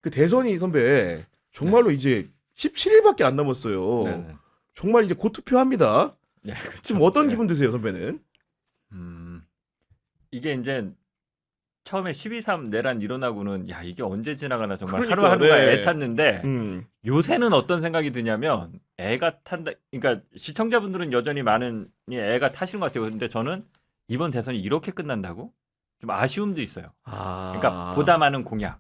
그 대선이 선배 정말로 이제 17일밖에 안 남았어요. 네네. 정말 이제 곧 투표합니다. 예, 그렇죠. 지금 어떤 네. 기분 드세요, 선배는? 이게 이제 처음에 12.3 내란 일어나고는 야 이게 언제 지나가나 정말 그러니까, 하루하루가 네. 애탔는데 요새는 어떤 생각이 드냐면 애가 탄다. 그러니까 시청자분들은 여전히 많은 애가 타시는 것 같아요. 근데 저는 이번 대선이 이렇게 끝난다고 좀 아쉬움도 있어요. 그러니까 보다 많은 공약,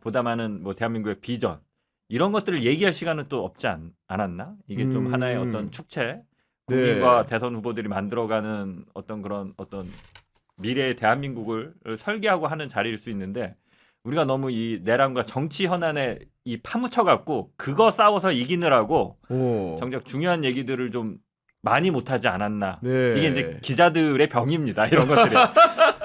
보다 많은 뭐 대한민국의 비전 이런 것들을 얘기할 시간은 또 없지 않았나? 이게 좀 하나의 어떤 축제, 국민과 네. 대선 후보들이 만들어가는 어떤 그런 어떤 미래의 대한민국을 설계하고 하는 자리일 수 있는데 우리가 너무 이 내란과 정치 현안에 이 파묻혀 갖고 그거 싸워서 이기느라고 정작 중요한 얘기들을 좀 많이 못하지 않았나. 네. 이게 이제 기자들의 병입니다. 이런 것들이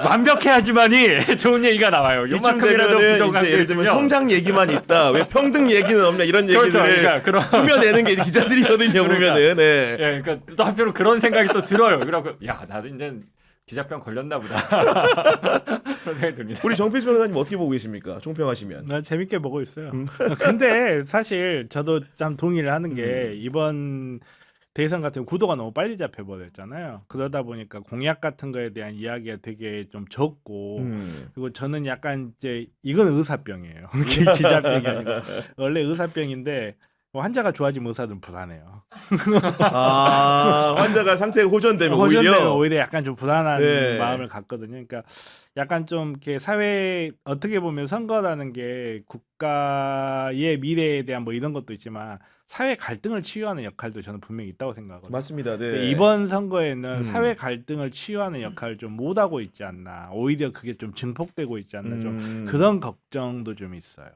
완벽해야지만이 좋은 얘기가 나와요. 이쯤 요만큼이라도 되면은 부족한 이제 게 예를 들면 있으면 성장 얘기만 있다. 왜 평등 얘기는 없냐 이런 그렇죠. 얘기들을 그러니까 그런 꾸며내는 게 기자들이거든요. 그러니까. 보면은. 네. 예, 그러니까 또 한편으로 그런 생각이 또 들어요. 그래갖고 야 나도 이제 기자병 걸렸나 보다. 그런 생각이 듭니다. 우리 정필 변호사님 어떻게 보고 계십니까? 총평하시면. 나 재밌게 보고 있어요. 근데 사실 저도 참 동의를 하는 게 이번 대선 같은 구도가 너무 빨리 잡혀버렸잖아요. 그러다 보니까 공약 같은 거에 대한 이야기가 되게 좀 적고 그리고 저는 약간 이제 이건 의사병이에요. 기자병이 아니고 원래 의사병인데 환자가 좋아지면 의사들은 불안해요. 환자가 상태가 호전되면 오히려 약간 좀 불안한 네. 마음을 갖거든요. 그러니까 약간 좀 이렇게 사회 어떻게 보면 선거라는 게 국가의 미래에 대한 뭐 이런 것도 있지만 사회 갈등을 치유하는 역할도 저는 분명히 있다고 생각하거든요. 맞습니다. 네. 근데 이번 선거에는 사회 갈등을 치유하는 역할을 좀 못하고 있지 않나. 오히려 그게 좀 증폭되고 있지 않나. 좀 그런 걱정도 좀 있어요.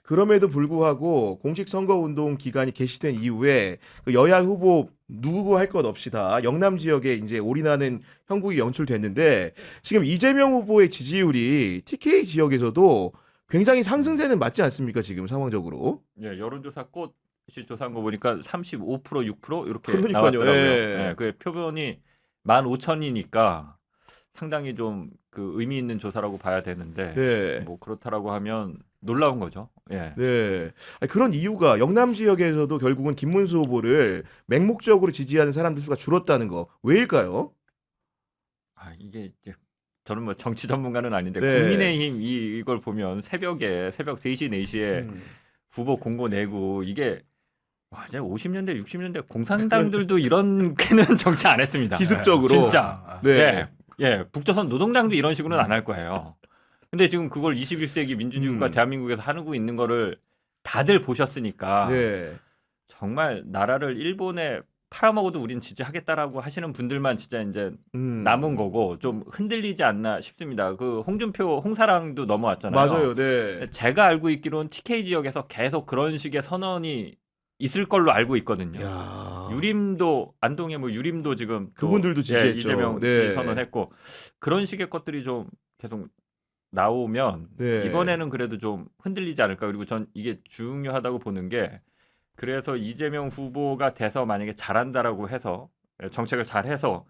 그럼에도 불구하고 공식 선거운동 기간이 개시된 이후에 그 여야 후보 누구 할 것 없이 다 영남 지역에 이제 올인하는 형국이 연출됐는데 지금 이재명 후보의 지지율이 TK 지역에서도 굉장히 상승세는 맞지 않습니까? 지금 상황적으로. 예, 여론조사 꽃이 조사한 거 보니까 35% 6% 이렇게 그러니까요. 나왔더라고요. 예. 예, 그 표본이 15,000이니까 상당히 좀 그 의미 있는 조사라고 봐야 되는데 네. 뭐 그렇다라고 하면 놀라운 거죠. 예. 네. 아니, 그런 이유가 영남 지역에서도 결국은 김문수 후보를 맹목적으로 지지하는 사람들 수가 줄었다는 거 왜일까요? 아, 이게 이제 저는 뭐 정치 전문가는 아닌데 네. 국민의힘 이걸 보면 새벽 3시 4시에 후보 공고 내고 이게 와, 이제 50년대 60년대 공산당들도 이렇게는 정치 안 했습니다. 기습적으로. 진짜. 네. 예, 북조선 노동당도 이런 식으로는 안 할 거예요. 근데 지금 그걸 21세기 민주주의국가 대한민국에서 하고 있는 거를 다들 보셨으니까 네. 정말 나라를 일본에 팔아먹어도 우린 지지하겠다라고 하시는 분들만 진짜 이제 남은 거고 좀 흔들리지 않나 싶습니다. 그 홍준표, 홍사랑도 넘어왔잖아요. 맞아요. 네. 제가 알고 있기로는 TK 지역에서 계속 그런 식의 선언이 있을 걸로 알고 있거든요. 야. 유림도 안동의 뭐 유림도 지금 또, 그분들도 지지했죠. 이재명 네. 선언했고 그런 식의 것들이 좀 계속 나오면 네. 이번에는 그래도 좀 흔들리지 않을까. 그리고 전 이게 중요하다고 보는 게 그래서 이재명 후보가 돼서 만약에 잘한다라고 해서 정책을 잘해서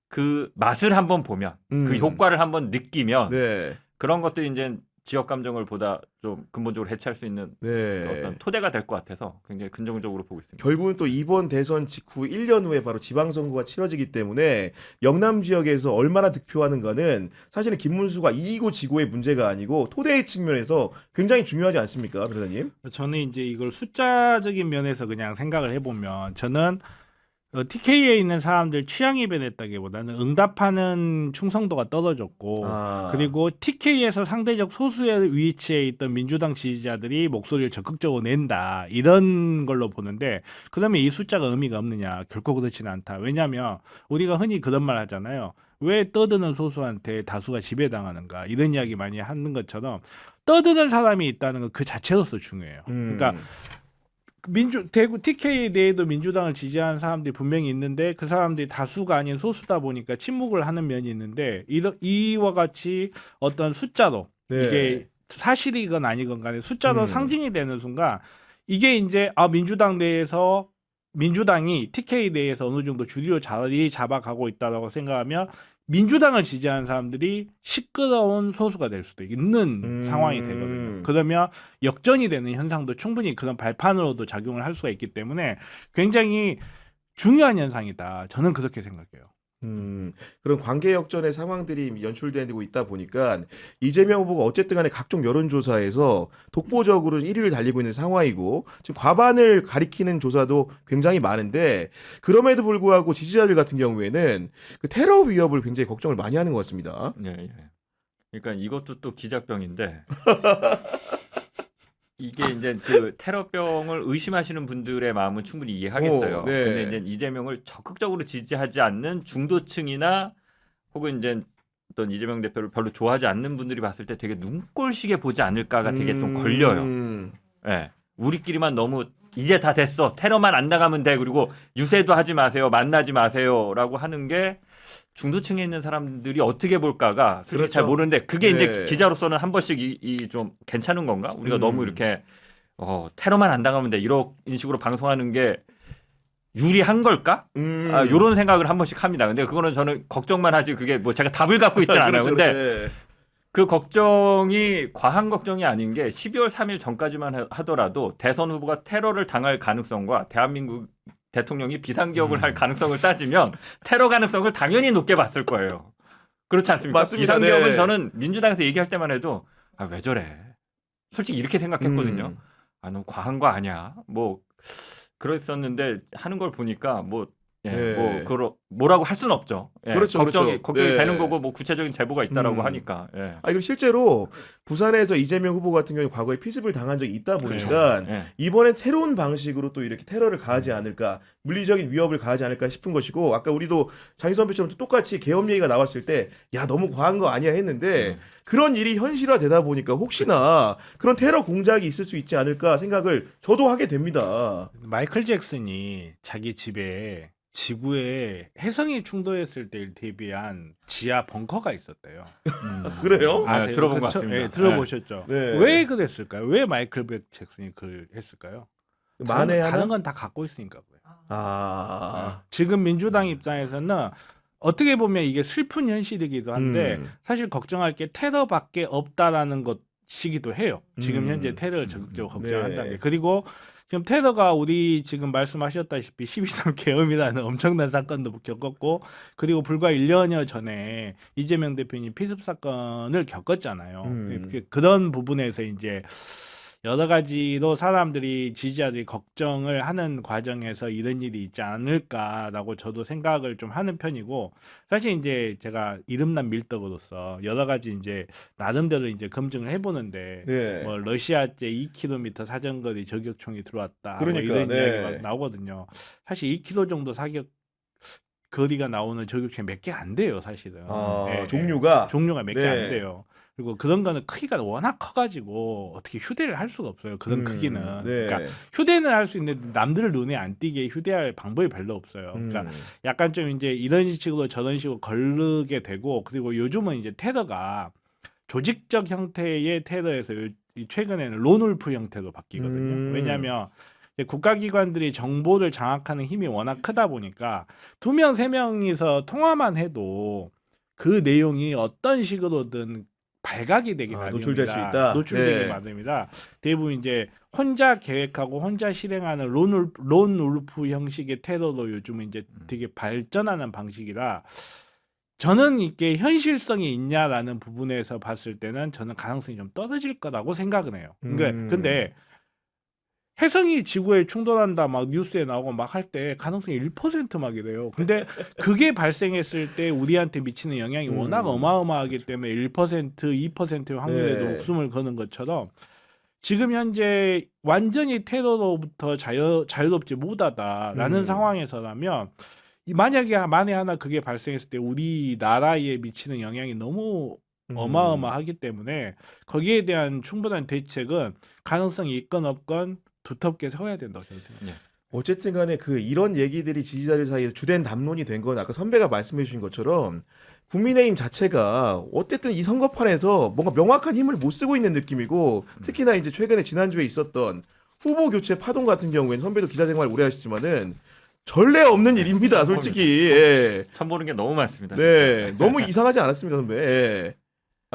그 맛을 한번 보면 그 효과를 한번 느끼면 네. 그런 것들이 이제 지역 감정을 보다 좀 근본적으로 해체할 수 있는 네. 어떤 토대가 될 것 같아서 굉장히 긍정적으로 보고 있습니다. 결국은 또 이번 대선 직후 1년 후에 바로 지방선거가 치러지기 때문에 영남 지역에서 얼마나 득표하는가는 사실은 김문수가 이기고 지고의 문제가 아니고 토대의 측면에서 굉장히 중요하지 않습니까, 변호사님? 저는 이제 이걸 숫자적인 면에서 그냥 생각을 해보면 저는 TK에 있는 사람들 취향이 변했다기보다는 응답하는 충성도가 떨어졌고 그리고 TK에서 상대적 소수의 위치에 있던 민주당 지지자들이 목소리를 적극적으로 낸다 이런 걸로 보는데 그러면 이 숫자가 의미가 없느냐 결코 그렇지는 않다. 왜냐하면 우리가 흔히 그런 말 하잖아요. 왜 떠드는 소수한테 다수가 지배당하는가 이런 이야기 많이 하는 것처럼 떠드는 사람이 있다는 건 그 자체로서 중요해요. 그러니까 대구 TK 내에도 민주당을 지지하는 사람들이 분명히 있는데 그 사람들이 다수가 아닌 소수다 보니까 침묵을 하는 면이 있는데 이와 같이 어떤 숫자로 네. 이게 사실이건 아니건 간에 숫자로 상징이 되는 순간 이게 이제 민주당 내에서 민주당이 TK 내에서 어느 정도 주류로 자리 잡아가고 있다라고 생각하면 민주당을 지지하는 사람들이 시끄러운 소수가 될 수도 있는 상황이 되거든요. 그러면 역전이 되는 현상도 충분히 그런 발판으로도 작용을 할 수가 있기 때문에 굉장히 중요한 현상이다. 저는 그렇게 생각해요. 그런 관계 역전의 상황들이 연출되고 있다 보니까 이재명 후보가 어쨌든 간에 각종 여론조사에서 독보적으로 1위를 달리고 있는 상황이고 지금 과반을 가리키는 조사도 굉장히 많은데 그럼에도 불구하고 지지자들 같은 경우에는 그 테러 위협을 굉장히 걱정을 많이 하는 것 같습니다. 예, 예. 그러니까 이것도 또 기자병인데 이게 이제 그 테러병을 의심하시는 분들의 마음은 충분히 이해하겠어요. 네. 근데 이제 이재명을 적극적으로 지지하지 않는 중도층이나 혹은 이제 어떤 이재명 대표를 별로 좋아하지 않는 분들이 봤을 때 되게 눈꼴시게 보지 않을까가 되게 좀 걸려요. 예. 우리끼리만 너무 이제 다 됐어. 테러만 안 나가면 돼. 그리고 유세도 하지 마세요. 만나지 마세요라고 하는 게 중도층에 있는 사람들이 어떻게 볼까가 솔직히 그렇죠. 잘 모르는데 그게 네. 이제 기자로서는 한 번씩 이 좀 괜찮은 건가? 우리가 너무 이렇게 테러만 안 당하면 돼 이런 식으로 방송하는 게 유리한 걸까? 이런 생각을 한 번씩 합니다. 근데 그거는 저는 걱정만 하지 그게 뭐 제가 답을 갖고 있지는 않아요. 그렇죠, 근데 그렇죠. 그 걱정이 과한 걱정이 아닌 게 12월 3일 전까지만 하더라도 대선 후보가 테러를 당할 가능성과 대한민국 대통령이 비상기업을 할 가능성을 따지면 테러 가능성을 당연히 높게 봤을 거예요. 그렇지 않습니까? 맞습니다. 비상기업은 네. 저는 민주당에서 얘기할 때만 해도 왜 저래? 솔직히 이렇게 생각했거든요. 너무 과한 거 아니야? 뭐 그랬었는데 하는 걸 보니까 뭐 네. 뭐라고 할 수는 없죠. 예, 그렇죠, 걱정이 네. 되는 거고 뭐 구체적인 제보가 있다라고 하니까. 예. 그리고 실제로 부산에서 이재명 후보 같은 경우에 과거에 피습을 당한 적이 있다 보니까 그렇죠. 예. 이번엔 새로운 방식으로 또 이렇게 테러를 가하지 않을까, 물리적인 위협을 가하지 않을까 싶은 것이고 아까 우리도 장희 선배처럼 똑같이 계엄 얘기가 나왔을 때 야 너무 과한 거 아니야 했는데 그런 일이 현실화되다 보니까 혹시나 그런 테러 공작이 있을 수 있지 않을까 생각을 저도 하게 됩니다. 마이클 잭슨이 자기 집에 지구에 혜성이 충돌했을 때를 대비한 지하 벙커가 있었대요. 그래요? 아세요? 들어본 것 그쵸? 같습니다. 네, 들어보셨죠? 네. 왜 그랬을까요? 왜 마이클 잭슨이 그걸 했을까요? 만에 다른 하나? 건 다 갖고 있으니까 그래요. 아. 지금 민주당 입장에서는 어떻게 보면 이게 슬픈 현실이기도 한데 사실 걱정할 게 테러밖에 없다라는 것이기도 해요. 지금 현재 테러를 적극적으로 걱정한다는 게. 그리고 지금 테러가 우리 지금 말씀하셨다시피 12.3 계엄이라는 엄청난 사건도 겪었고 그리고 불과 1년여 전에 이재명 대표님 피습 사건을 겪었잖아요. 그런 부분에서 이제 여러 가지로 사람들이 지지자들이 걱정을 하는 과정에서 이런 일이 있지 않을까라고 저도 생각을 좀 하는 편이고 사실 이제 제가 이름난 밀떡으로서 여러 가지 이제 나름대로 이제 검증을 해보는데 네. 뭐 러시아제 2km 사정거리 저격총이 들어왔다 그러니까, 뭐 이런 네. 이야기가 막 나오거든요. 사실 2km 정도 사격 거리가 나오는 저격총이 몇 개 안 돼요, 사실은. 종류가 몇 개 네. 안 돼요. 그리고 그런 거는 크기가 워낙 커가지고 어떻게 휴대를 할 수가 없어요. 그런 크기는. 네. 그러니까 휴대는 할 수 있는데 남들 눈에 안 띄게 휴대할 방법이 별로 없어요. 그러니까 약간 좀 이제 이런 식으로 저런 식으로 거르게 되고 그리고 요즘은 이제 테러가 조직적 형태의 테러에서 최근에는 론울프 형태로 바뀌거든요. 왜냐하면 국가기관들이 정보를 장악하는 힘이 워낙 크다 보니까 2명, 3명이서 통화만 해도 그 내용이 어떤 식으로든 발각이 되기 마련입니다. 노출될 수 있다. 노출되기 네. 마련입니다. 대부분 이제 혼자 계획하고 혼자 실행하는 론울프 형식의 테러도 요즘은 이제 되게 발전하는 방식이라 저는 이게 현실성이 있냐라는 부분에서 봤을 때는 저는 가능성이 좀 떨어질 거라고 생각은 해요. 근데 혜성이 지구에 충돌한다 막 뉴스에 나오고 막 할 때 가능성이 1% 막 이래요. 근데 그게 발생했을 때 우리한테 미치는 영향이 워낙 어마어마하기 때문에 1%, 2%의 확률에도 네. 목숨을 거는 것처럼 지금 현재 완전히 테러로부터 자유롭지 못하다라는 상황에서라면 만에 하나 그게 발생했을 때 우리나라에 미치는 영향이 너무 어마어마하기 때문에 거기에 대한 충분한 대책은 가능성이 있건 없건 두텁게 세워야 된다고 저는 생각해요. 어쨌든 간에 이런 얘기들이 지지자들 사이에서 주된 담론이 된 건 아까 선배가 말씀해 주신 것처럼 국민의힘 자체가 어쨌든 이 선거판에서 뭔가 명확한 힘을 못 쓰고 있는 느낌이고 특히나 이제 최근에 지난주에 있었던 후보 교체 파동 같은 경우에는 선배도 기자 생활 오래 하셨지만은 전례 없는 일입니다, 솔직히. 예. 처음 보는 게 너무 많습니다. 네, 진짜. 너무 이상하지 않았습니다, 선배. 예.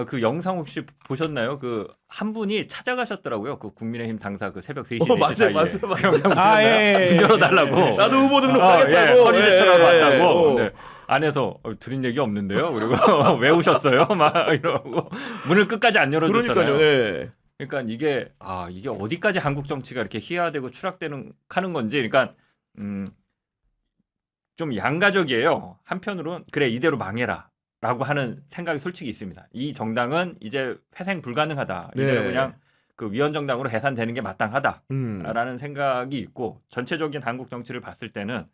그 영상 혹시 보셨나요? 그 한 분이 찾아가셨더라고요. 그 국민의힘 당사 그 새벽 3시 4시 맞아요, 사이에. 맞아요, 맞아요. 그 영상 아, 예. 문 열어달라고. 나도 후보 등록 예, 하겠다고. 허리 제철하러 예, 예. 왔다고. 근데 안에서 들은 얘기 없는데요. 그리고 왜 오셨어요? 막 이러고 문을 끝까지 안 열어줬잖아요. 그러니까요. 예. 그러니까 이게 어디까지 한국 정치가 이렇게 희화되고 추락되는 하는 건지, 그러니까 좀 양가적이에요. 한편으로는 그래 이대로 망해라라고 하는 생각이 솔직히 있습니다. 이 정당은 이제 회생 불가능하다. 이대로 네. 그냥 그 위원 정당으로 해산되는 게 마땅하다라는 음. 생각이 있고, 전체적인 한국 정치를 봤을 때는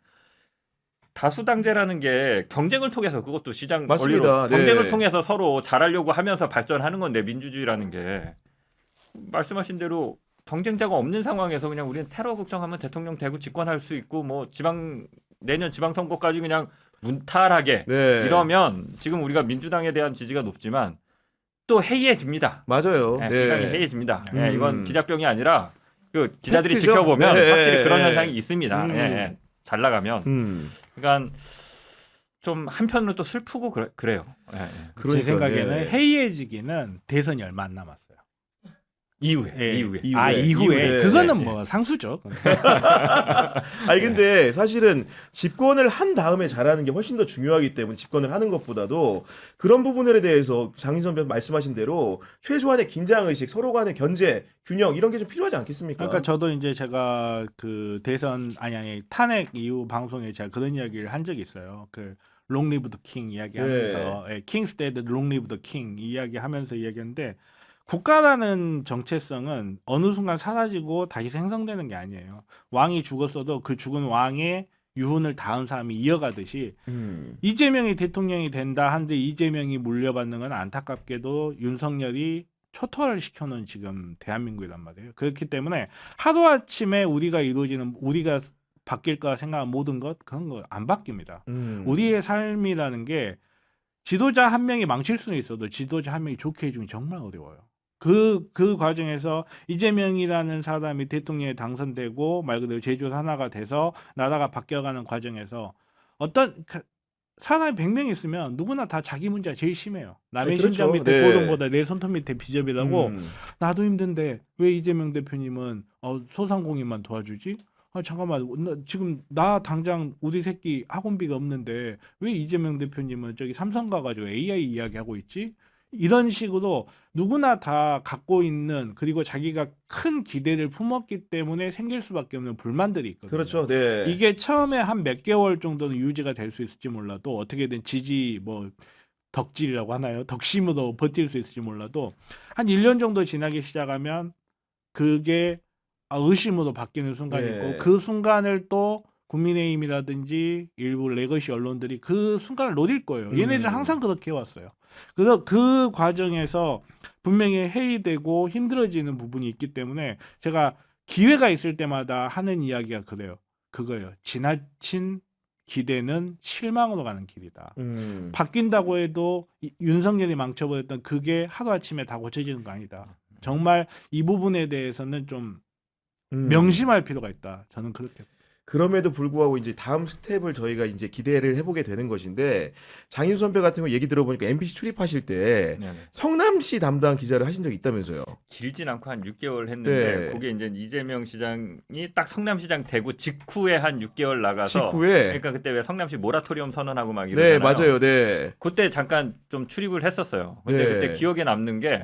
다수당제라는 게 경쟁을 통해서, 그것도 시장 맞습니다. 원리로 경쟁을 네. 통해서 서로 잘하려고 하면서 발전하는 건데, 민주주의라는 게 말씀하신 대로 경쟁자가 없는 상황에서 그냥 우리는 테러 걱정하면 대통령 되고 집권할 수 있고 뭐 내년 지방선거까지 그냥 문탈하게 네. 이러면 지금 우리가 민주당에 대한 지지가 높지만 또 해이해집니다. 맞아요. 네, 네. 시간이 해이해집니다. 네, 이건 기자병이 아니라 그 기자들이 팩트죠? 지켜보면 네, 확실히 그런 네. 현상이 있습니다. 예, 잘 나가면. 그러니까 좀 한편으로 또 슬프고 그래요. 예, 예. 그러니까, 제 생각에는 네. 해이해지기는 대선이 얼마 안 남았어요. 이후에. 이후에. 이후에. 그거는 네, 뭐 상수죠. 아니 근데 사실은 집권을 한 다음에 잘하는 게 훨씬 더 중요하기 때문에 집권을 하는 것보다도 그런 부분에 대해서 장인선 변호사 말씀하신 대로 최소한의 긴장 의식, 서로 간의 견제, 균형 이런 게 좀 필요하지 않겠습니까? 그러니까 저도 이제 제가 그 대선 아니 탄핵 이후 방송에 제가 그런 이야기를 한 적이 있어요. 그 롱 리브 더 킹 이야기하면서 킹스 데드 롱 리브 더 킹 이야기하면서 이야기했는데, 국가라는 정체성은 어느 순간 사라지고 다시 생성되는 게 아니에요. 왕이 죽었어도 그 죽은 왕의 유훈을 다음 사람이 이어가듯이 이재명이 대통령이 된다 한데 이재명이 물려받는 건 안타깝게도 윤석열이 초토화를 시켜놓은 지금 대한민국이란 말이에요. 그렇기 때문에 하루아침에 우리가 바뀔까 생각한 모든 것 그런 거 안 바뀝니다. 우리의 삶이라는 게 지도자 한 명이 망칠 수는 있어도 지도자 한 명이 좋게 해주기 정말 어려워요. 그 과정에서 이재명이라는 사람이 대통령에 당선되고 말 그대로 제주 하나가 돼서 나라가 바뀌어가는 과정에서 어떤 사람이 100명 있으면 누구나 다 자기 문제가 제일 심해요. 남의 그렇죠. 심장 밑에 네. 고동보다 내 손톱 밑에 비접이라고. 나도 힘든데 왜 이재명 대표님은 소상공인만 도와주지? 잠깐만, 지금 나 당장 우리 새끼 학원비가 없는데 왜 이재명 대표님은 저기 삼성 가가지고 AI 이야기하고 있지? 이런 식으로 누구나 다 갖고 있는, 그리고 자기가 큰 기대를 품었기 때문에 생길 수밖에 없는 불만들이 있거든요. 그렇죠. 네. 이게 처음에 한 몇 개월 정도는 유지가 될 수 있을지 몰라도 어떻게든 덕질이라고 하나요? 덕심으로 버틸 수 있을지 몰라도 한 1년 정도 지나기 시작하면 그게 의심으로 바뀌는 순간이 네. 있고, 그 순간을 또 국민의힘이라든지 일부 레거시 언론들이 그 순간을 노릴 거예요. 얘네들은 항상 그렇게 해왔어요. 그래서 그 과정에서 분명히 해이되고 힘들어지는 부분이 있기 때문에 제가 기회가 있을 때마다 하는 이야기가 그거예요. 지나친 기대는 실망으로 가는 길이다. 바뀐다고 해도 윤석열이 망쳐버렸던 그게 하루아침에 다 고쳐지는 거 아니다. 정말 이 부분에 대해서는 좀 명심할 필요가 있다. 저는 그렇게. 그럼에도 불구하고 이제 다음 스텝을 저희가 이제 기대를 해보게 되는 것인데, 장인수 선배 같은 거 얘기 들어보니까 MBC 출입하실 때 네네. 성남시 담당 기자를 하신 적이 있다면서요? 길진 않고 한 6개월 했는데, 네. 그게 이제 이재명 시장이 딱 성남시장 되고 직후에 한 6개월 나가서, 직후에? 그러니까 그때 왜 성남시 모라토리엄 선언하고 막 네, 이러잖아요. 맞아요. 네. 그때 잠깐 좀 출입을 했었어요. 근데 네. 그때 기억에 남는 게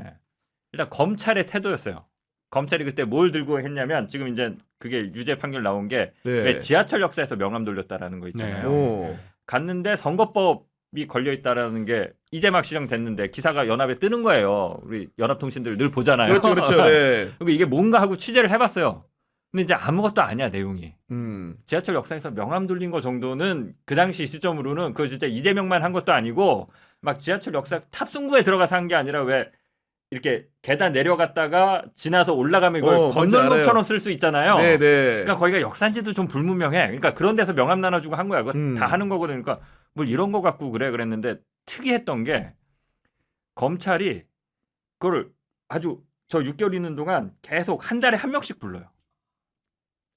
일단 검찰의 태도였어요. 검찰이 그때 뭘 들고 했냐면, 지금 이제 그게 유죄 판결 나온 게 왜 네. 지하철 역사에서 명함 돌렸다라는 거 있잖아요. 오. 갔는데 선거법이 걸려 있다라는 게 이제 막 시정됐는데 기사가 연합에 뜨는 거예요. 우리 연합통신들 늘 보잖아요. 그렇죠, 그렇죠. 네. 그리고 이게 뭔가 하고 취재를 해봤어요. 근데 이제 아무것도 아니야, 내용이. 지하철 역사에서 명함 돌린 거 정도는 그 당시 시점으로는 그거 진짜 이재명만 한 것도 아니고, 막 지하철 역사 탑승구에 들어가서 한 게 아니라 왜 이렇게 계단 내려갔다가 지나서 올라가면 이걸 뭔지 건널목처럼 쓸 수 있잖아요. 네, 네. 그러니까 거기가 역사인지도 좀 불분명해. 그러니까 그런 데서 명함 나눠주고 한 거야. 그거 다 하는 거거든. 그러니까 뭘 이런 거 갖고 그랬는데, 특이했던 게 검찰이 그거를 아주 저 6개월 있는 동안 계속 한 달에 한 명씩 불러요.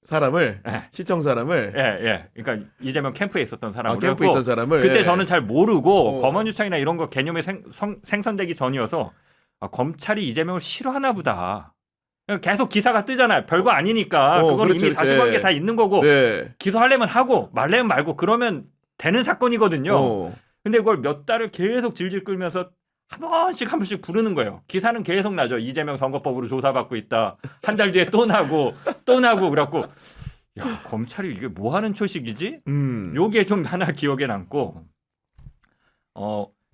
사람을 예. 시청 사람을 예. 그러니까 이재명 캠프에 있었던 사람을 캠프에 있던 사람을 그때 예. 저는 잘 모르고 어. 검언유착이나 이런 거 개념이 생성되기 전이어서 검찰이 이재명을 싫어하나 보다. 계속 기사가 뜨잖아요. 별거 아니니까 그건 그렇죠, 이미 그렇죠. 사실관계 다 있는 거고 네. 기소하려면 하고 말려면 말고 그러면 되는 사건이거든요. 근데 그걸 몇 달을 계속 질질 끌면서 한 번씩 부르는 거예요. 기사는 계속 나죠. 이재명 선거법으로 조사받고 있다. 한 달 뒤에 또 나고 그래갖고 야 검찰이 이게 뭐 하는 초식이지? 요게 좀 하나 기억에 남고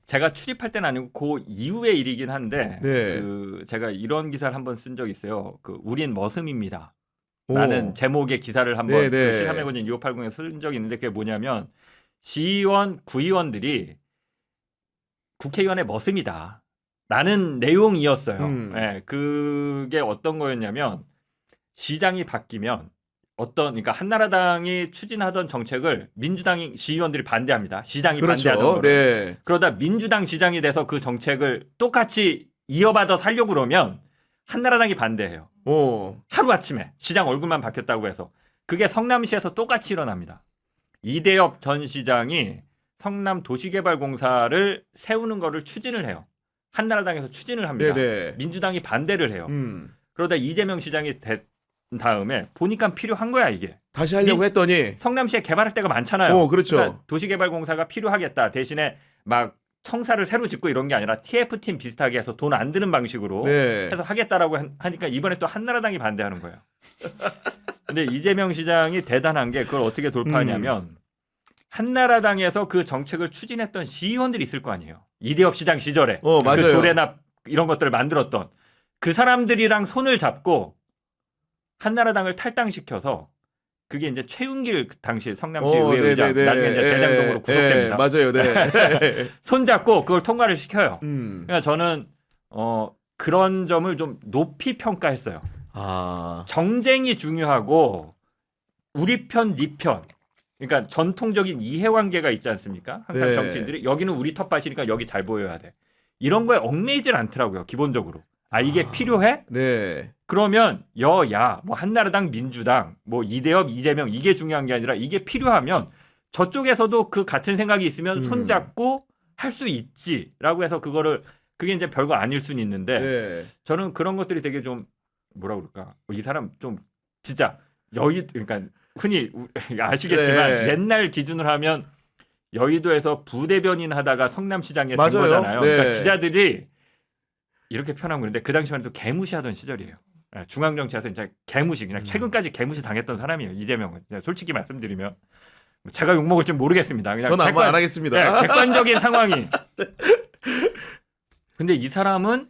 제가 출입할 때는 아니고 그 이후의 일이긴 한데 네. 그 제가 이런 기사를 한번 쓴 적이 있어요. 그 우린 머슴입니다. 오. 라는 제목의 기사를 한번 네네. 그 시사매거진 2580에 쓴 적이 있는데 그게 뭐냐면 시의원, 구의원들이 국회의원의 머슴이다. 라는 내용이었어요. 예, 그게 어떤 거였냐면 시장이 바뀌면 그러니까 한나라당이 추진하던 정책을 민주당 시의원들이 반대합니다. 시장이 반대하던 그렇죠. 거를. 네. 그러다 민주당 시장이 돼서 그 정책을 똑같이 이어받아 살려고 그러면 한나라당이 반대해요. 하루아침에 시장 얼굴만 바뀌었다고 해서. 그게 성남시에서 똑같이 일어납니다. 이대엽 전 시장이 성남 도시개발공사를 세우는 거를 추진을 해요. 한나라당에서 추진을 합니다. 네네. 민주당이 반대를 해요. 그러다 이재명 시장이 된 다음에 보니까 필요한 거야 이게. 다시 하려고 했더니 성남시에 개발할 데가 많잖아요. 그렇죠. 그러니까 도시개발공사가 필요하겠다. 대신에 막 청사를 새로 짓고 이런 게 아니라 TF팀 비슷하게 해서 돈 안 드는 방식으로 네. 해서 하겠다라고 하니까 이번에 또 한나라당이 반대하는 거예요. 근데 이재명 시장이 대단한 게 그걸 어떻게 돌파하냐면 한나라당에서 그 정책을 추진했던 시의원들이 있을 거 아니에요. 이대엽 시장 시절에 맞아요. 그 조례나 이런 것들을 만들었던 그 사람들이랑 손을 잡고 한나라당을 탈당시켜서 그게 이제 최윤길 당시 성남시 의회 의장 나중에 이제 대장동으로 구속됩니다. 맞아요. 네. 손 잡고 그걸 통과를 시켜요. 음. 그러니까 저는 그런 점을 좀 높이 평가했어요. 아. 정쟁이 중요하고 우리 편, 네 편. 그러니까 전통적인 이해관계가 있지 않습니까? 항상 네. 정치인들이 여기는 우리 텃밭이니까 여기 잘 보여야 돼. 이런 거에 얽매이질 않더라고요. 기본적으로. 이게 필요해? 네. 그러면 여야 뭐 한나라당, 민주당, 뭐 이대엽, 이재명 이게 중요한 게 아니라 이게 필요하면 저쪽에서도 그 같은 생각이 있으면 손잡고 할 수 있지라고 해서 그게 이제 별거 아닐 수는 있는데 네. 저는 그런 것들이 되게 좀 뭐라 그럴까 이 사람 좀 진짜 그러니까 흔히 아시겠지만 네. 옛날 기준으로 하면 여의도에서 부대변인 하다가 성남시장에 된 맞아요. 거잖아요. 네. 그러니까 기자들이 이렇게 편한 건데 그 당시만 해도 개무시하던 시절이에요. 중앙정치에서 진짜 개무시 그냥 최근까지 개무시 당했던 사람이에요. 이재명은 솔직히 말씀드리면 제가 욕 먹을지 모르겠습니다. 그냥 저는 아마 안 하겠습니다. 객관적인 상황이. 근데 이 사람은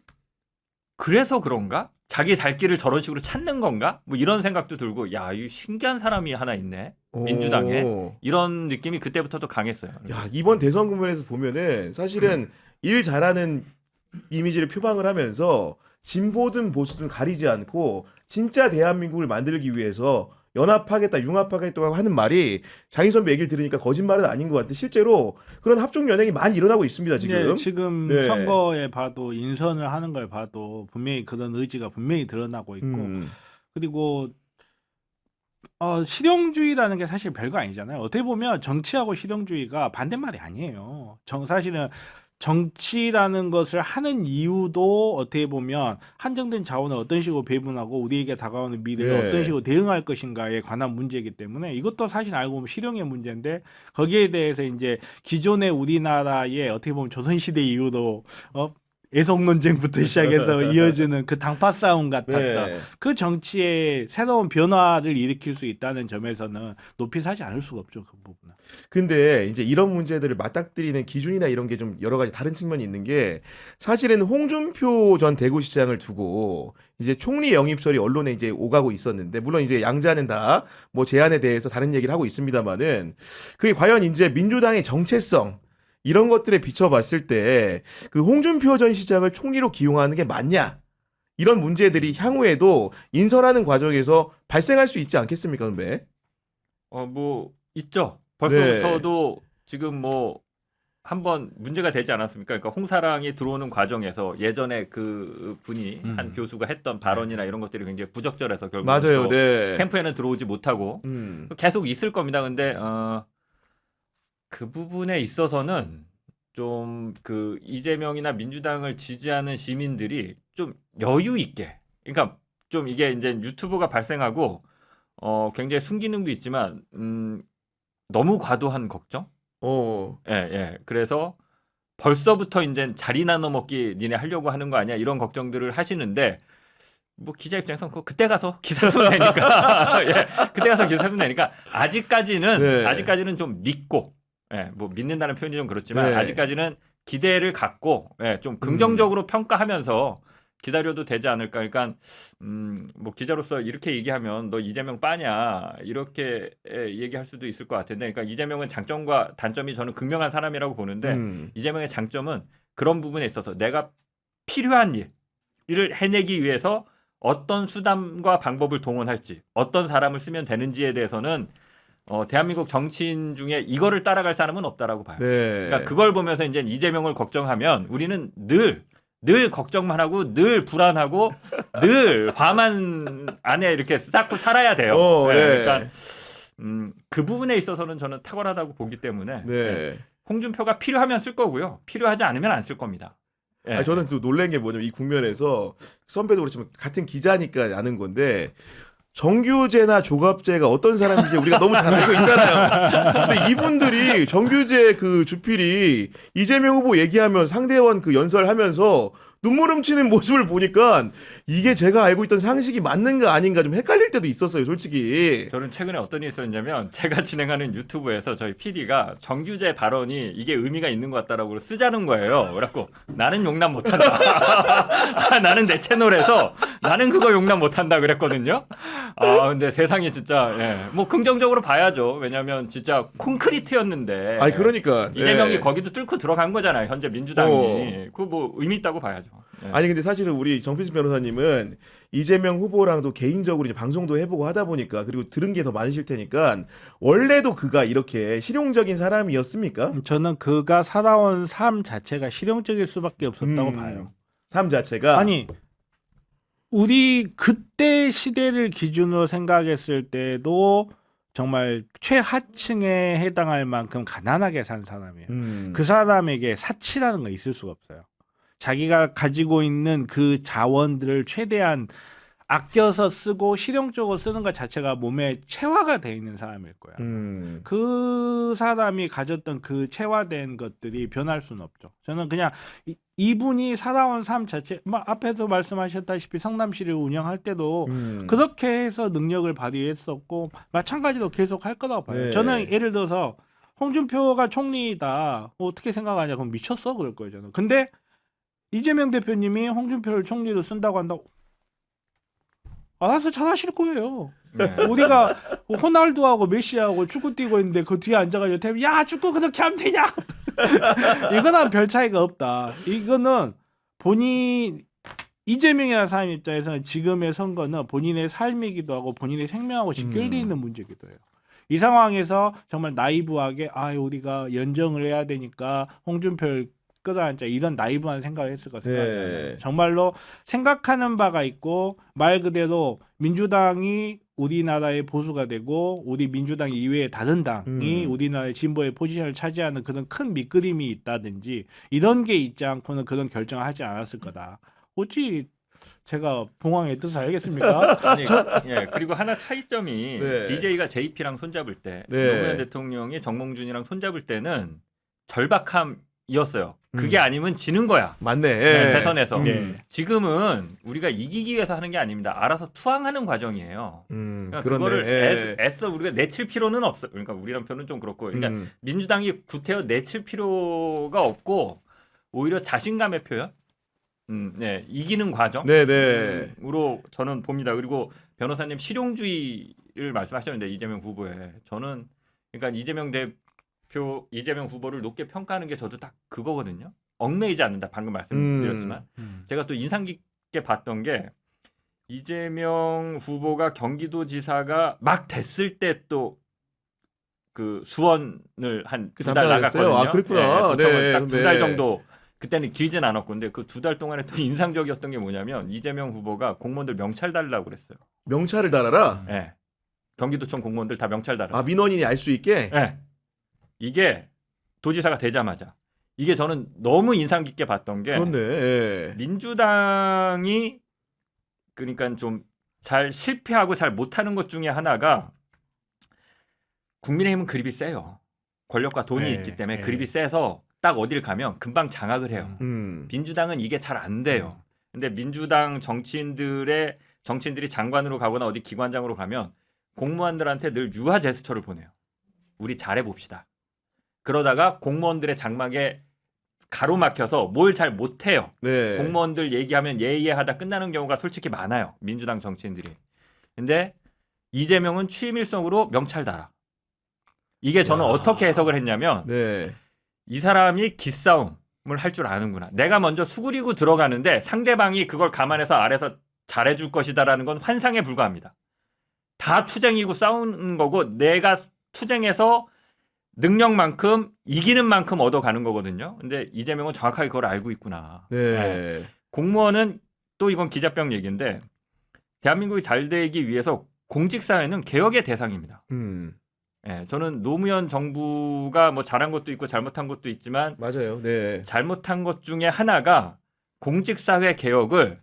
그래서 그런가? 자기 살 길을 저런 식으로 찾는 건가? 뭐 이런 생각도 들고 야, 이 신기한 사람이 하나 있네. 민주당에. 이런 느낌이 그때부터도 강했어요. 야, 이번 대선 국면에서 보면은 사실은 일 잘하는 이미지를 표방을 하면서 진보든 보수든 가리지 않고 진짜 대한민국을 만들기 위해서 연합하겠다, 융합하겠다고 하는 말이 장인 선배 얘기를 들으니까 거짓말은 아닌 것 같은데 실제로 그런 합종 연행이 많이 일어나고 있습니다 지금. 네, 지금 네. 선거에 봐도 인선을 하는 걸 봐도 분명히 그런 의지가 분명히 드러나고 있고 그리고 실용주의라는 게 사실 별거 아니잖아요. 어떻게 보면 정치하고 실용주의가 반대말이 아니에요. 사실은 정치라는 것을 하는 이유도 어떻게 보면 한정된 자원을 어떤 식으로 배분하고 우리에게 다가오는 미래를 네. 어떤 식으로 대응할 것인가에 관한 문제이기 때문에 이것도 사실 알고 보면 실용의 문제인데 거기에 대해서 이제 기존의 우리나라의 어떻게 보면 조선시대 이후로 애석 논쟁부터 시작해서 이어지는 그 당파 싸움 같았다. 네. 그 정치에 새로운 변화를 일으킬 수 있다는 점에서는 높이 사지 않을 수가 없죠. 그 부분은. 근데 이제 이런 문제들을 맞닥뜨리는 기준이나 이런 게 좀 여러 가지 다른 측면이 있는 게 사실은 홍준표 전 대구시장을 두고 이제 총리 영입설이 언론에 이제 오가고 있었는데 물론 이제 양자는 다 뭐 제안에 대해서 다른 얘기를 하고 있습니다만은 그게 과연 이제 민주당의 정체성 이런 것들에 비춰봤을 때 그 홍준표 전 시장을 총리로 기용하는 게 맞냐? 이런 문제들이 향후에도 인선하는 과정에서 발생할 수 있지 않겠습니까, 선배? 뭐 있죠. 벌써부터도 지금 뭐 한번 문제가 되지 않았습니까? 그러니까 홍사랑이 들어오는 과정에서 예전에 그 분이 한 교수가 했던 발언이나 이런 것들이 굉장히 부적절해서 결국 맞아요. 네. 캠프에는 들어오지 못하고 계속 있을 겁니다. 근데 그 부분에 있어서는 좀 그 이재명이나 민주당을 지지하는 시민들이 좀 여유 있게, 그러니까 좀 이게 이제 유튜브가 발생하고 굉장히 순기능도 있지만 너무 과도한 걱정? 예, 예. 그래서 벌써부터 이제 자리 나눠 먹기 니네 하려고 하는 거 아니야? 이런 걱정들을 하시는데 뭐 기자 입장에서는 그때 가서 기사 쓰면 되니까 예, 그때 가서 기사 쓰면 되니까 아직까지는 좀 믿고 예, 뭐 믿는다는 표현이 좀 그렇지만 네. 아직까지는 기대를 갖고 예, 좀 긍정적으로 평가하면서 기다려도 되지 않을까. 그러니까 뭐 기자로서 이렇게 얘기하면 너 이재명 빠냐 이렇게 얘기할 수도 있을 것 같은데, 그러니까 이재명은 장점과 단점이 저는 극명한 사람이라고 보는데 이재명의 장점은 그런 부분에 있어서 내가 필요한 일을 해내기 위해서 어떤 수단과 방법을 동원할지, 어떤 사람을 쓰면 되는지에 대해서는 대한민국 정치인 중에 이거를 따라갈 사람은 없다라고 봐요. 네. 그러니까 그걸 보면서 이제 이재명을 걱정하면 우리는 늘 걱정만 하고 늘 불안하고 늘 화만 안에 이렇게 쌓고 살아야 돼요. 네. 네. 그러니까 그 부분에 있어서는 저는 탁월하다고 보기 때문에 네. 홍준표가 필요하면 쓸 거고요. 필요하지 않으면 안 쓸 겁니다. 네. 아니, 저는 또 놀란 게 뭐냐면 이 국면에서 선배도 그렇지만 같은 기자니까 아는 건데 정규제나 조갑제가 어떤 사람인지 우리가 너무 잘 알고 있잖아요. 근데 이분들이 정규제 그 주필이 이재명 후보 얘기하면 상대원 그 연설하면서 눈물 훔치는 모습을 보니까 이게 제가 알고 있던 상식이 맞는가 아닌가 좀 헷갈릴 때도 있었어요, 솔직히. 저는 최근에 어떤 일이 있었냐면 제가 진행하는 유튜브에서 저희 PD가 정규제 발언이 이게 의미가 있는 것 같다라고 쓰자는 거예요. 그래갖고 나는 용납 못한다. 나는 내 채널에서 나는 그거 용납 못한다 그랬거든요. 근데 세상이 진짜 뭐 긍정적으로 봐야죠. 왜냐하면 진짜 콘크리트였는데. 아니 그러니까 이재명이 거기도 뚫고 들어간 거잖아요. 현재 민주당이. 그거 뭐 의미 있다고 봐야죠. 아니 근데 사실은 우리 정필승 변호사님은 이재명 후보랑도 개인적으로 이제 방송도 해보고 하다 보니까, 그리고 들은 게 더 많으실 테니까 원래도 그가 이렇게 실용적인 사람이었습니까? 저는 그가 살아온 삶 자체가 실용적일 수밖에 없었다고 봐요. 삶 자체가. 아니 우리 그때 시대를 기준으로 생각했을 때도 정말 최하층에 해당할 만큼 가난하게 산 사람이에요. 그 사람에게 사치라는 건 있을 수가 없어요. 자기가 가지고 있는 그 자원들을 최대한 아껴서 쓰고 실용적으로 쓰는 것 자체가 몸에 체화가 돼 있는 사람일 거야. 그 사람이 가졌던 그 체화된 것들이 변할 수는 없죠. 저는 그냥 이분이 살아온 삶 자체, 앞에서 말씀하셨다시피 성남시를 운영할 때도 그렇게 해서 능력을 발휘했었고 마찬가지로 계속 할 거라고 봐요. 네. 저는 예를 들어서 홍준표가 총리다 어떻게 생각하냐 그럼 미쳤어 그럴 거예요. 저는. 근데 이재명 대표님이 홍준표를 총리로 쓴다고 한다고 알아서 잘하실 거예요. 네. 우리가 호날두하고 메시하고 축구 뛰고 있는데 그 뒤에 앉아가지고 야 축구 그렇게 하면 되냐? 이거는 별 차이가 없다. 이거는 이재명이라는 사람 입장에서는 지금의 선거는 본인의 삶이기도 하고 본인의 생명하고 직결되어 있는 문제이기도 해요. 이 상황에서 정말 나이브하게 우리가 연정을 해야 되니까 홍준표를 끌어안자 이런 나이브한 생각을 했을 것 생각하잖아요. 네. 정말로 생각하는 바가 있고 말 그대로 민주당이 우리나라의 보수가 되고 우리 민주당 이외의 다른 당이 우리나라의 진보의 포지션을 차지하는 그런 큰 밑그림이 있다든지 이런 게 있지 않고는 그런 결정을 하지 않았을 거다. 어찌 제가 봉황의 뜻을 알겠습니까? 아니, 그리고 하나 차이점이 네. DJ가 JP랑 손잡을 때 네. 노무현 대통령이 정몽준이랑 손잡을 때는 절박함이었어요. 그게 아니면 지는 거야. 맞네. 대선에서. 네. 지금은 우리가 이기기 위해서 하는 게 아닙니다. 알아서 투항하는 과정이에요. 그러니까 그렇네. 그거를 애써 우리가 내칠 필요는 없어. 그러니까 우리란 표현은 좀 그렇고, 그러니까 민주당이 구태여 내칠 필요가 없고 오히려 자신감의 표현, 이기는 과정으로 저는 봅니다. 그리고 변호사님 실용주의를 말씀하셨는데 이재명 후보에 저는 그러니까 이재명 후보를 높게 평가하는 게 저도 딱 그거거든요. 얽매이지 않는다. 방금 말씀드렸지만 제가 또 인상 깊게 봤던 게 이재명 후보가 경기도지사가 막 됐을 때 또 그 수원을 한 그 2달 담당하셨어요? 나갔거든요. 아, 그랬구나. 네, 딱 2달 네. 정도 그때는 길진 않았고 근데 그 2달 동안에 또 인상적이었던 게 뭐냐면 이재명 후보가 공무원들 명찰 달라고 그랬어요. 명찰을 달아라. 예. 경기도청 공무원들 다 명찰 달아. 아, 민원인이 알 수 있게. 예. 이게 도지사가 되자마자 이게 저는 너무 인상 깊게 봤던 게 그렇네. 예. 민주당이 그러니까 좀 잘 실패하고 잘 못하는 것 중에 하나가 국민의힘은 그립이 세요. 권력과 돈이 네, 있기 때문에 네. 그립이 세서 딱 어딜 가면 금방 장악을 해요. 민주당은 이게 잘 안 돼요. 근데 민주당 정치인들이 장관으로 가거나 어디 기관장으로 가면 공무원들한테 늘 유화 제스처를 보내요. 우리 잘해 봅시다. 그러다가 공무원들의 장막에 가로막혀서 뭘 잘 못해요. 네. 공무원들 얘기하면 예예하다 끝나는 경우가 솔직히 많아요. 민주당 정치인들이. 근데 이재명은 취임일성으로 명찰 달아. 이게 저는 야. 어떻게 해석을 했냐면 네. 이 사람이 기싸움을 할 줄 아는구나. 내가 먼저 수그리고 들어가는데 상대방이 그걸 감안해서 아래서 잘해줄 것이다라는 건 환상에 불과합니다. 다 투쟁이고 싸우는 거고 내가 투쟁해서 능력만큼 이기는 만큼 얻어가는 거거든요. 근데 이재명은 정확하게 그걸 알고 있구나. 네. 공무원은 또 이건 기자병 얘기인데 대한민국이 잘 되기 위해서 공직사회는 개혁의 대상입니다. 예, 저는 노무현 정부가 뭐 잘한 것도 있고 잘못한 것도 있지만 맞아요. 네. 잘못한 것 중에 하나가 공직사회 개혁을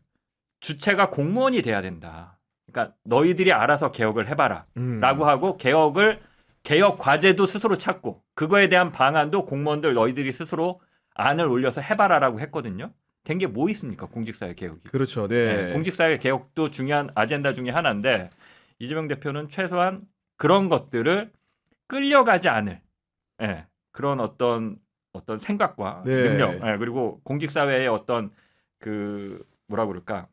주체가 공무원이 돼야 된다. 그러니까 너희들이 알아서 개혁을 해봐라. 라고 하고 개혁 과제도 스스로 찾고 그거에 대한 방안도 공무원들 너희들이 스스로 안을 올려서 해봐라라고 했거든요. 된 게 뭐 있습니까? 공직사회 개혁이. 그렇죠. 네. 공직사회 개혁도 중요한 아젠다 중에 하나인데 이재명 대표는 최소한 그런 것들을 끌려가지 않을 그런 어떤 생각과 네. 능력 그리고 공직사회의 어떤 그 뭐라 그럴까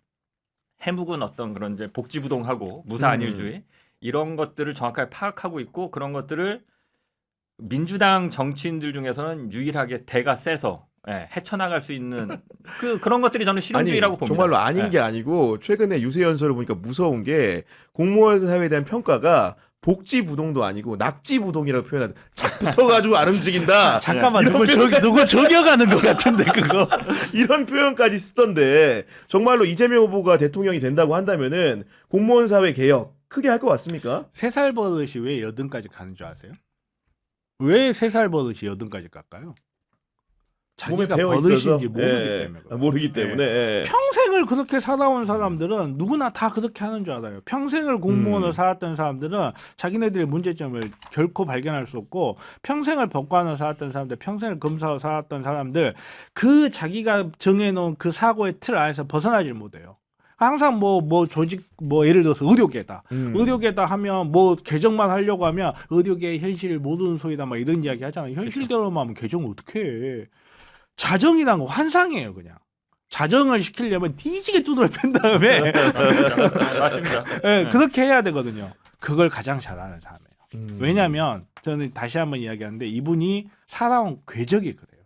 해묵은 어떤 그런 이제 복지부동하고 무사안일주의 이런 것들을 정확하게 파악하고 있고 그런 것들을 민주당 정치인들 중에서는 유일하게 대가 세서 헤쳐나갈 수 있는 그런 것들이 저는 실용주의라고 봅니다. 정말로 아닌 게 아니고 최근에 유세 연설을 보니까 무서운 게 공무원 사회에 대한 평가가 복지부동도 아니고 낙지부동이라고 표현하다. 착 붙어가지고 안 움직인다. 잠깐만 누구 저격하는 것 같은데 그거. 이런 표현까지 쓰던데 정말로 이재명 후보가 대통령이 된다고 한다면은 공무원 사회 개혁 크게 할 것 같습니까? 3살 버릇이 왜 여든까지 가는 줄 아세요? 왜 3살 버릇이 여든까지 갈까요? 몸에 자기가 배어 버릇인지 있어서 모르기 때문에. 그래요. 모르기 때문에. 예. 평생을 그렇게 살아온 사람들은 누구나 다 그렇게 하는 줄 알아요. 평생을 공무원으로 살았던 사람들은 자기네들의 문제점을 결코 발견할 수 없고 평생을 법관으로 살았던 사람들, 평생을 검사로 살았던 사람들 그 자기가 정해놓은 그 사고의 틀 안에서 벗어나질 못해요. 항상 뭐 조직 예를 들어서 의료계다. 의료계다 하면 뭐 개정만 하려고 하면 의료계의 현실을 모르는 소리다 막 이런 이야기 하잖아요. 현실대로만 하면 개정을 어떻게 해. 자정이란 거 환상이에요, 그냥. 자정을 시키려면 뒤지게 두드려 팬 다음에 맞습니다. 그렇게 해야 되거든요. 그걸 가장 잘하는 사람이에요. 왜냐하면 저는 다시 한번 이야기하는데 이분이 살아온 궤적이 그래요.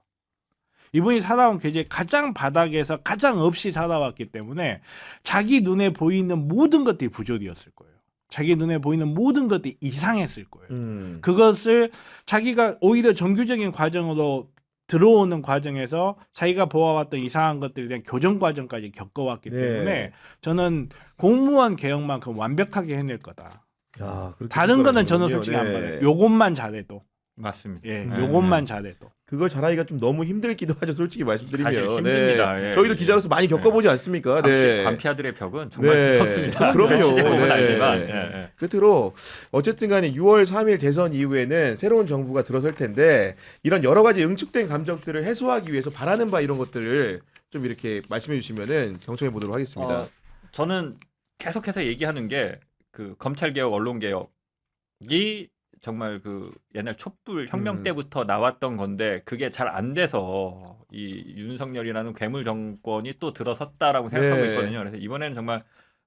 이분이 살아온 궤적이 가장 바닥에서 가장 없이 살아왔기 때문에 자기 눈에 보이는 모든 것들이 부조리였을 거예요. 자기 눈에 보이는 모든 것들이 이상했을 거예요. 그것을 자기가 오히려 정규적인 과정으로 들어오는 과정에서 자기가 보아왔던 이상한 것들에 대한 교정 과정까지 겪어왔기 때문에 저는 공무원 개혁만큼 완벽하게 해낼 거다. 야, 다른 거는 저는 솔직히 안 봐요. 요것만 잘해도. 맞습니다. 요것만 잘해도. 그걸 잘하기가 좀 너무 힘들기도 하죠. 솔직히 말씀드리면. 사실 힘듭니다. 네. 예. 저희도 기자로서 많이 겪어보지 않습니까? 네. 관피아들의 벽은 정말 네. 두텁습니다. 그럼요. 실제 보면 네. 알지만. 끝으로 어쨌든 간에 6월 3일 대선 이후에는 새로운 정부가 들어설 텐데 이런 여러 가지 응축된 감정들을 해소하기 위해서 바라는 바 이런 것들을 좀 이렇게 말씀해 주시면은 경청해 보도록 하겠습니다. 저는 계속해서 얘기하는 게 그 검찰개혁, 언론개혁이 정말 그 옛날 촛불 혁명 때부터 나왔던 건데 그게 잘 안 돼서 이 윤석열이라는 괴물 정권이 또 들어섰다라고 생각하고 네. 있거든요. 그래서 이번에는 정말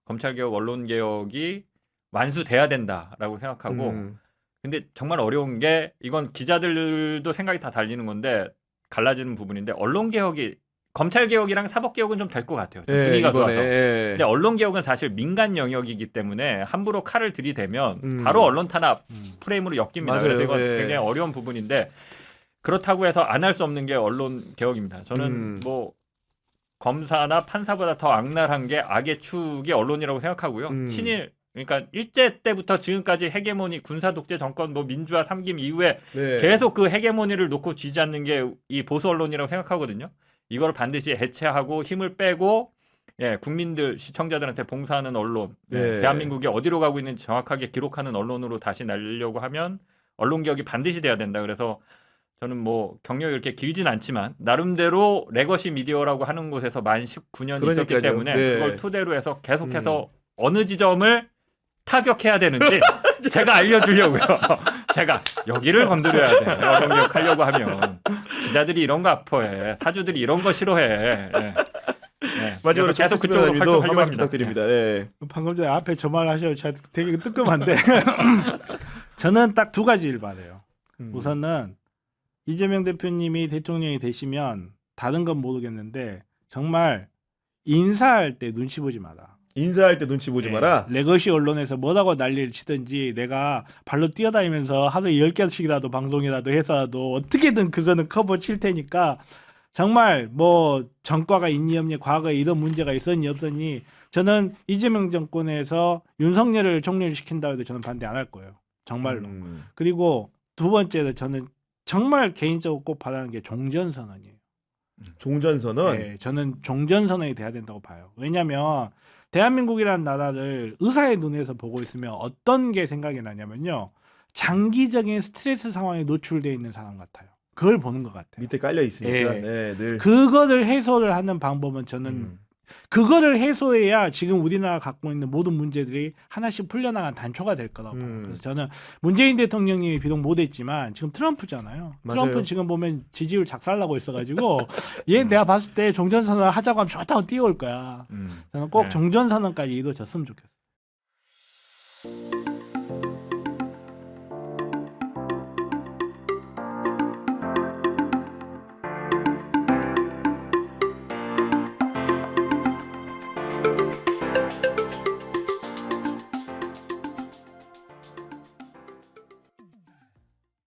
검찰개혁, 언론개혁이 완수돼야 된다라고 생각하고 근데 정말 어려운 게 이건 기자들도 생각이 다 달리는 건데 갈라지는 부분인데 언론개혁이 검찰 개혁이랑 사법 개혁은 좀 될 것 같아요. 좀 예, 분위기가 이번에. 좋아서. 예. 근데 언론 개혁은 사실 민간 영역이기 때문에 함부로 칼을 들이대면 음. 바로 언론 탄압 프레임으로 엮입니다. 맞아요. 그래서 이건 예. 굉장히 어려운 부분인데 그렇다고 해서 안 할 수 없는 게 언론 개혁입니다. 저는 뭐 검사나 판사보다 더 악랄한 게 악의 축이 언론이라고 생각하고요. 친일 그러니까 일제 때부터 지금까지 헤게모니 군사 독재 정권 뭐 민주화 삼김 이후에 네. 계속 그 헤게모니를 놓고 쥐지않는 게 이 보수 언론이라고 생각하거든요. 이걸 반드시 해체하고 힘을 빼고 예, 국민들 시청자들한테 봉사하는 언론, 네. 대한민국이 어디로 가고 있는지 정확하게 기록하는 언론으로 다시 날리려고 하면 언론 개혁이 반드시 돼야 된다. 그래서 저는 뭐 경력이 이렇게 길진 않지만 나름대로 레거시 미디어라고 하는 곳에서 만 19년 있었기 그러니까요. 때문에 네. 그걸 토대로 해서 계속해서 어느 지점을 타격해야 되는지 제가 알려주려고요. 제가 여기를 건드려야 돼. 언론 개혁하려고 하면 기자들이 이런 거 아파해. 사주들이 이런 거 싫어해. 예. 예. 마지막으로 그래서 계속 정치수 그쪽으로 변호사님도 활동하려고 한 말씀 합니다. 부탁드립니다. 예. 방금 전에 앞에 저 말 하셔서 제가 되게 뜨끔한데 저는 딱 두 가지를 바래요. 우선은 이재명 대표님이 대통령이 되시면 다른 건 모르겠는데 정말 인사할 때 눈치 보지 마라. 인사할 때 눈치 보지 마라. 레거시 언론에서 뭐라고 난리를 치든지 내가 발로 뛰어다니면서 하루에 10개씩이라도 방송이라도 해서라도 어떻게든 그거는 커버 칠 테니까 정말 뭐 전과가 있니 없니 과거에 이런 문제가 있었니 없었니 저는 이재명 정권에서 윤석열을 총리시킨다고 해도 저는 반대 안 할 거예요. 정말로. 그리고 두 번째로 저는 정말 개인적으로 꼭 바라는 게 종전선언이에요. 종전선언. 네, 저는 종전선언이 돼야 된다고 봐요. 왜냐하면 대한민국이라는 나라를 의사의 눈에서 보고 있으면 어떤 게 생각이 나냐면요. 장기적인 스트레스 상황에 노출되어 있는 사람 같아요. 그걸 보는 것 같아요. 밑에 깔려 있으니까. 예. 네, 늘. 그거를 해소를 하는 방법은 저는 그거를 해소해야 지금 우리나라가 갖고 있는 모든 문제들이 하나씩 풀려나간 단초가 될 거라고 봐요. 그래서 저는 문재인 대통령이 비록 못했지만 지금 트럼프잖아요. 맞아요. 트럼프는 지금 보면 지지율 작살나고 있어가지고 얘 내가 봤을 때 종전선언 하자고 하면 좋다고 뛰어올 거야. 저는 꼭 네. 종전선언까지 이루어졌으면 좋겠어요.